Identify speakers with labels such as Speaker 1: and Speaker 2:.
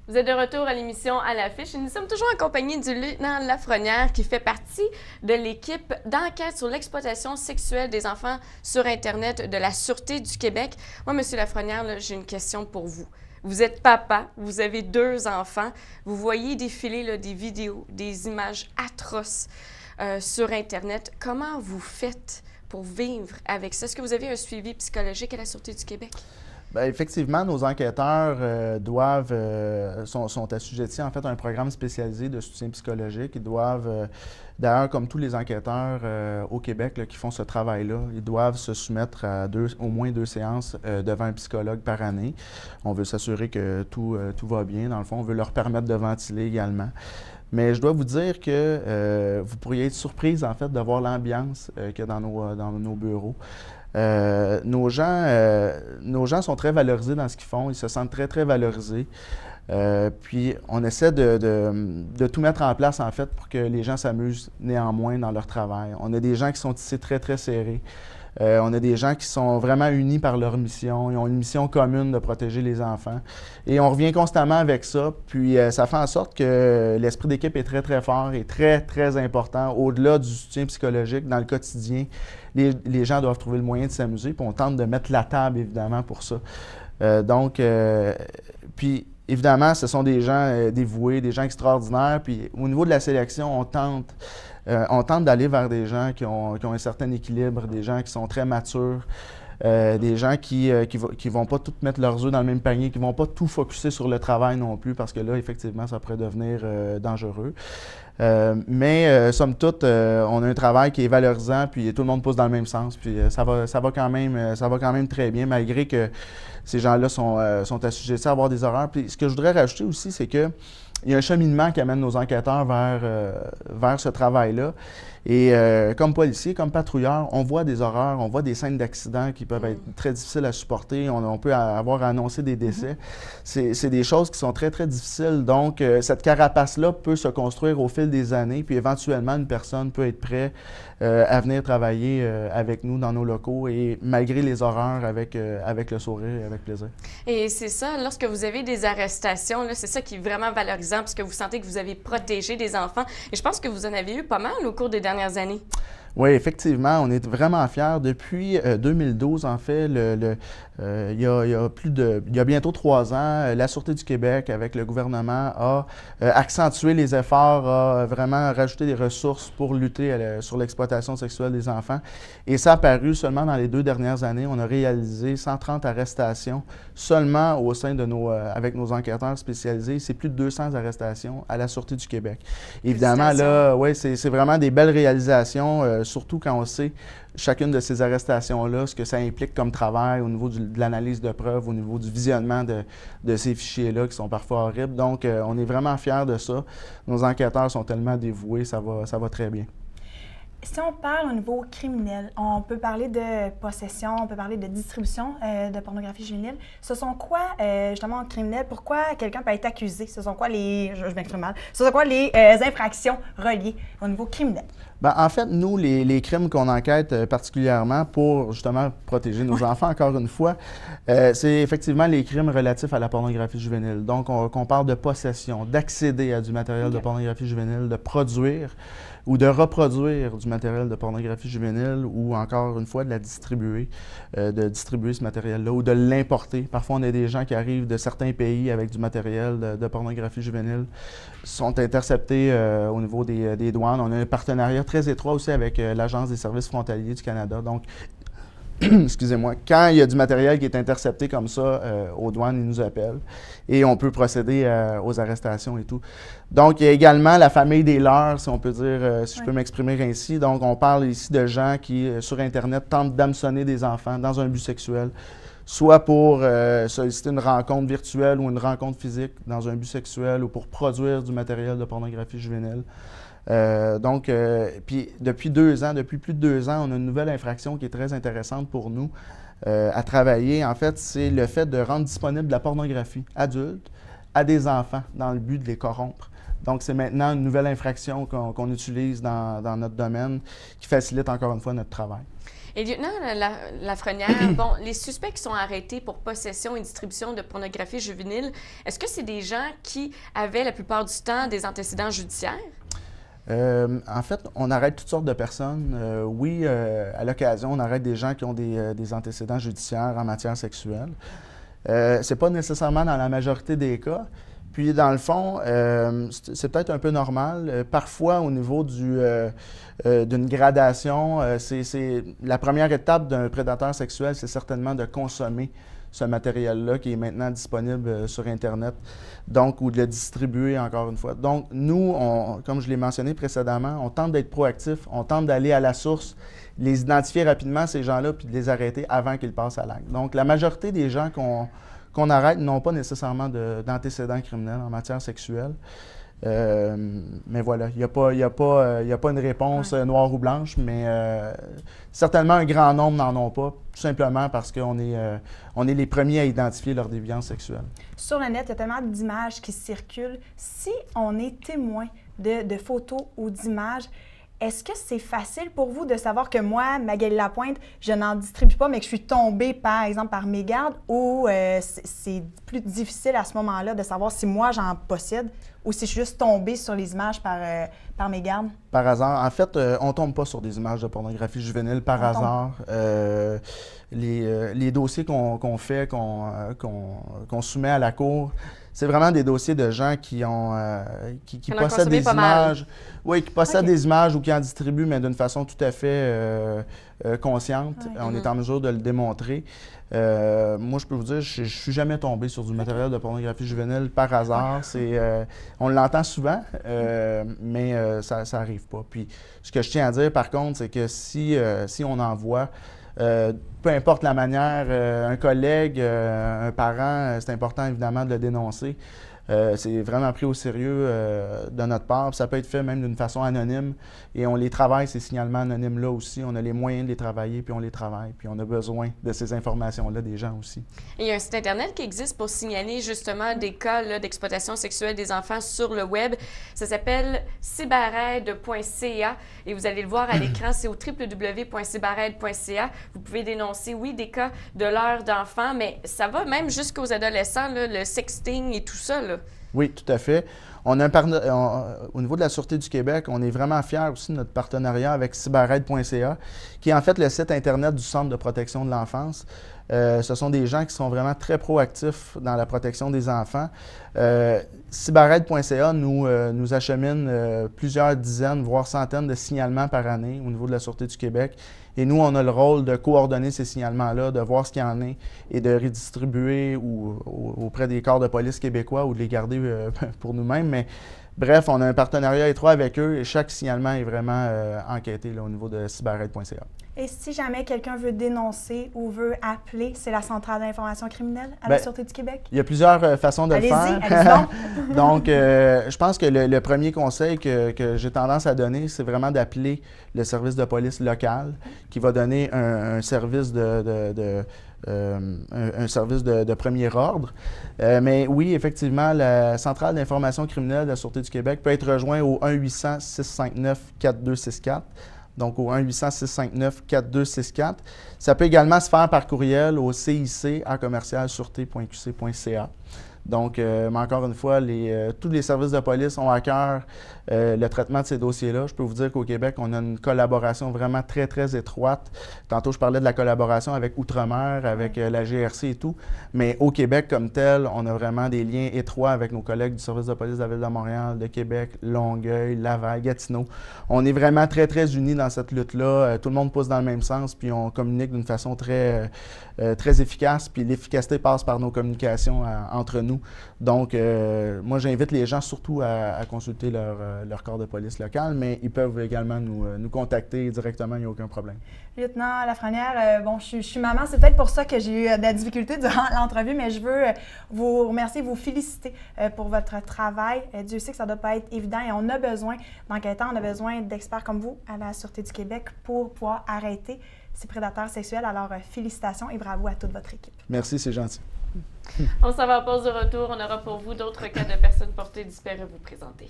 Speaker 1: Vous êtes de retour à l'émission À l'affiche et nous sommes toujours en compagnie du lieutenant Lafrenière qui fait partie de l'équipe d'enquête sur l'exploitation sexuelle des enfants sur Internet de la Sûreté du Québec. Moi, Monsieur Lafrenière, j'ai une question pour vous. Vous êtes papa, vous avez 2 enfants, vous voyez défiler des vidéos, des images atroces sur Internet. Comment vous faites pour vivre avec ça? Est-ce que vous avez un suivi psychologique à la Sûreté du Québec?
Speaker 2: Bien, effectivement, nos enquêteurs sont assujettis en fait à un programme spécialisé de soutien psychologique. Ils doivent, d'ailleurs, comme tous les enquêteurs au Québec là, qui font ce travail-là, ils doivent se soumettre à au moins 2 séances devant un psychologue par année. On veut s'assurer que tout va bien. Dans le fond, on veut leur permettre de ventiler également. Mais je dois vous dire que vous pourriez être surprise en fait de voir l'ambiance qu'il y a dans nos bureaux. Nos gens sont très valorisés dans ce qu'ils font, ils se sentent très, très valorisés. Puis on essaie de tout mettre en place en fait pour que les gens s'amusent néanmoins dans leur travail. On a des gens qui sont ici très, très serrés. On a des gens qui sont vraiment unis par leur mission. Ils ont une mission commune de protéger les enfants. Et on revient constamment avec ça. Puis ça fait en sorte que l'esprit d'équipe est très, très fort et très, très important. Au-delà du soutien psychologique, dans le quotidien, les gens doivent trouver le moyen de s'amuser. Puis on tente de mettre la table, évidemment, pour ça. Puis évidemment, ce sont des gens dévoués, des gens extraordinaires. Puis au niveau de la sélection, on tente d'aller vers des gens qui ont un certain équilibre, des gens qui sont très matures, des gens qui vont pas tout mettre leurs œufs dans le même panier, qui vont pas tout focusser sur le travail non plus, parce que là, effectivement, ça pourrait devenir dangereux. Somme toute, on a un travail qui est valorisant, puis tout le monde pousse dans le même sens, puis ça va quand même très bien, malgré que ces gens-là sont assujettis à avoir des horaires. Puis ce que je voudrais rajouter aussi, c'est que il y a un cheminement qui amène nos enquêteurs vers ce travail-là. Et comme policiers, comme patrouilleurs, on voit des horreurs, on voit des scènes d'accidents qui peuvent être très difficiles à supporter. On peut avoir à annoncer des décès. C'est des choses qui sont très, très difficiles. Donc, cette carapace-là peut se construire au fil des années, puis éventuellement, une personne peut être prête à venir travailler avec nous dans nos locaux et malgré les horreurs, avec le sourire et avec plaisir.
Speaker 1: Et c'est ça, lorsque vous avez des arrestations, c'est ça qui est vraiment valorisant parce que vous sentez que vous avez protégé des enfants. Et je pense que vous en avez eu pas mal au cours des dernières années.
Speaker 2: Oui, effectivement, on est vraiment fiers. Depuis 2012, en fait, il y a bientôt 3 ans, la Sûreté du Québec, avec le gouvernement, a accentué les efforts, a vraiment rajouté des ressources pour lutter sur l'exploitation sexuelle des enfants. Et ça a paru seulement dans les 2 dernières années. On a réalisé 130 arrestations seulement au sein avec nos enquêteurs spécialisés. C'est plus de 200 arrestations à la Sûreté du Québec. Évidemment, là, oui, c'est vraiment des belles réalisations. Surtout quand on sait chacune de ces arrestations-là, ce que ça implique comme travail au niveau de l'analyse de preuves, au niveau du visionnement de ces fichiers-là qui sont parfois horribles. Donc, on est vraiment fiers de ça. Nos enquêteurs sont tellement dévoués, ça va très bien.
Speaker 3: Si on parle au niveau criminel, on peut parler de possession, on peut parler de distribution de pornographie juvénile. Ce sont quoi, justement, criminel? Pourquoi quelqu'un peut être accusé? Ce sont quoi je m'exprime mal. Ce sont quoi les infractions reliées au niveau criminel?
Speaker 2: Bien, en fait, nous, les crimes qu'on enquête particulièrement pour justement protéger nos enfants, encore une fois, c'est effectivement les crimes relatifs à la pornographie juvénile. Donc, qu'on parle de possession, d'accéder à du matériel de pornographie juvénile, de produire ou de reproduire du matériel de pornographie juvénile ou encore une fois de distribuer ce matériel-là ou de l'importer. Parfois, on a des gens qui arrivent de certains pays avec du matériel de pornographie juvénile, sont interceptés au niveau des douanes. On a un partenariat très étroit aussi avec l'Agence des services frontaliers du Canada. Donc, excusez-moi, quand il y a du matériel qui est intercepté comme ça aux douanes, ils nous appellent et on peut procéder aux arrestations et tout. Donc, il y a également la famille des leurs, si on peut dire, si je peux m'exprimer ainsi. Donc, on parle ici de gens qui, sur Internet, tentent d'hameçonner des enfants dans un but sexuel, soit pour solliciter une rencontre virtuelle ou une rencontre physique dans un but sexuel ou pour produire du matériel de pornographie juvénile. Puis depuis plus de 2 ans, on a une nouvelle infraction qui est très intéressante pour nous à travailler. En fait, c'est le fait de rendre disponible de la pornographie adulte à des enfants dans le but de les corrompre. Donc, c'est maintenant une nouvelle infraction qu'on utilise dans notre domaine qui facilite encore une fois notre travail.
Speaker 1: Et lieutenant Lafrenière, bon, les suspects qui sont arrêtés pour possession et distribution de pornographie juvénile, est-ce que c'est des gens qui avaient la plupart du temps des antécédents judiciaires?
Speaker 2: En fait, on arrête toutes sortes de personnes. Oui, à l'occasion, on arrête des gens qui ont des antécédents judiciaires en matière sexuelle. C'est pas nécessairement dans la majorité des cas. Puis, dans le fond, c'est peut-être un peu normal. Parfois, au niveau d'une gradation, c'est la première étape d'un prédateur sexuel, c'est certainement de consommer ce matériel-là qui est maintenant disponible sur Internet, donc, ou de le distribuer encore une fois. Donc, nous, comme je l'ai mentionné précédemment, on tente d'être proactif, on tente d'aller à la source, les identifier rapidement, ces gens-là, puis de les arrêter avant qu'ils passent à l'acte. Donc, la majorité des gens qu'on arrête n'ont pas nécessairement d'antécédents criminels en matière sexuelle. Mais voilà, il n'y a pas une réponse noire ou blanche, mais certainement un grand nombre n'en ont pas, tout simplement parce qu'on est les premiers à identifier leur déviance sexuelle.
Speaker 3: Sur le net, il y a tellement d'images qui circulent. Si on est témoin de photos ou d'images, est-ce que c'est facile pour vous de savoir que moi, Magali Lapointe, je n'en distribue pas, mais que je suis tombée, par exemple, par mégarde, ou c'est plus difficile à ce moment-là de savoir si moi, j'en possède ou si je suis juste tombée sur les images par mégarde? Par
Speaker 2: hasard. En fait, on ne tombe pas sur des images de pornographie juvénile par hasard. Les dossiers qu'on fait, qu'on soumet à la Cour, c'est vraiment des dossiers de gens qui possèdent des images. Oui, qui possèdent des images ou qui en distribuent, mais d'une façon tout à fait consciente. On est en mesure de le démontrer. Moi, je peux vous dire, je ne suis jamais tombé sur du matériel de pornographie juvénile par hasard. On l'entend souvent, mais ça n'arrive pas. Puis, ce que je tiens à dire, par contre, c'est que si on en voit, peu importe la manière, un collègue, un parent, c'est important évidemment de le dénoncer. C'est vraiment pris au sérieux de notre part. Puis ça peut être fait même d'une façon anonyme. Et on les travaille, ces signalements anonymes-là aussi. On a les moyens de les travailler, puis on les travaille. Puis on a besoin de ces informations-là des gens aussi.
Speaker 1: Et il y a un site Internet qui existe pour signaler justement des cas d'exploitation sexuelle des enfants sur le web. Ça s'appelle cyberaide.ca. Et vous allez le voir à l'écran, c'est au www.cyberaide.ca. Vous pouvez dénoncer, oui, des cas de l'heure d'enfants, mais ça va même jusqu'aux adolescents, là, le sexting et tout ça, là.
Speaker 2: Oui, tout à fait. Au niveau de la Sûreté du Québec, on est vraiment fiers aussi de notre partenariat avec cyberaide.ca, qui est en fait le site Internet du Centre de protection de l'enfance. Ce sont des gens qui sont vraiment très proactifs dans la protection des enfants. Cyberaide.ca nous achemine plusieurs dizaines, voire centaines de signalements par année au niveau de la Sûreté du Québec. Et nous, on a le rôle de coordonner ces signalements-là, de voir ce qu'il y en est et de redistribuer auprès des corps de police québécois ou de les garder pour nous-mêmes. Mais bref, on a un partenariat étroit avec eux et chaque signalement est vraiment enquêté là, au niveau de cyberaide.ca.
Speaker 3: Et si jamais quelqu'un veut dénoncer ou veut appeler, c'est la Centrale d'information criminelle à la Sûreté du Québec?
Speaker 2: Il y a plusieurs façons de le faire.
Speaker 3: Allez-y.
Speaker 2: Donc, je pense que le premier conseil que j'ai tendance à donner, c'est vraiment d'appeler le service de police local qui va donner un service de premier ordre. Mais oui, effectivement, la Centrale d'information criminelle de la Sûreté du Québec peut être rejointe au 1-800-659-4264. Donc, au 1-800-659-4264. Ça peut également se faire par courriel au cic@sûreté.qc.ca. Donc, mais encore une fois, tous les services de police ont à cœur le traitement de ces dossiers-là. Je peux vous dire qu'au Québec, on a une collaboration vraiment très, très étroite. Tantôt, je parlais de la collaboration avec Outre-mer, avec la GRC et tout. Mais au Québec comme tel, on a vraiment des liens étroits avec nos collègues du service de police de la Ville de Montréal, de Québec, Longueuil, Laval, Gatineau. On est vraiment très, très unis dans cette lutte-là. Tout le monde pousse dans le même sens, puis on communique d'une façon très, très efficace. Puis l'efficacité passe par nos communications entre nous. Donc, moi, j'invite les gens surtout à consulter leur corps de police local, mais ils peuvent également nous contacter directement, il n'y a aucun problème.
Speaker 3: Lieutenant Lafrenière, bon, je suis maman, c'est peut-être pour ça que j'ai eu de la difficulté durant l'entrevue, mais je veux vous remercier, vous féliciter pour votre travail. Dieu sait que ça ne doit pas être évident et on a besoin d'enquêteurs, on a besoin d'experts comme vous à la Sûreté du Québec pour pouvoir arrêter ces prédateurs sexuels. Alors, félicitations et bravo à toute votre équipe.
Speaker 2: Merci, c'est gentil.
Speaker 1: On s'en va en pause de retour. On aura pour vous d'autres cas de personnes portées disparues à vous présenter.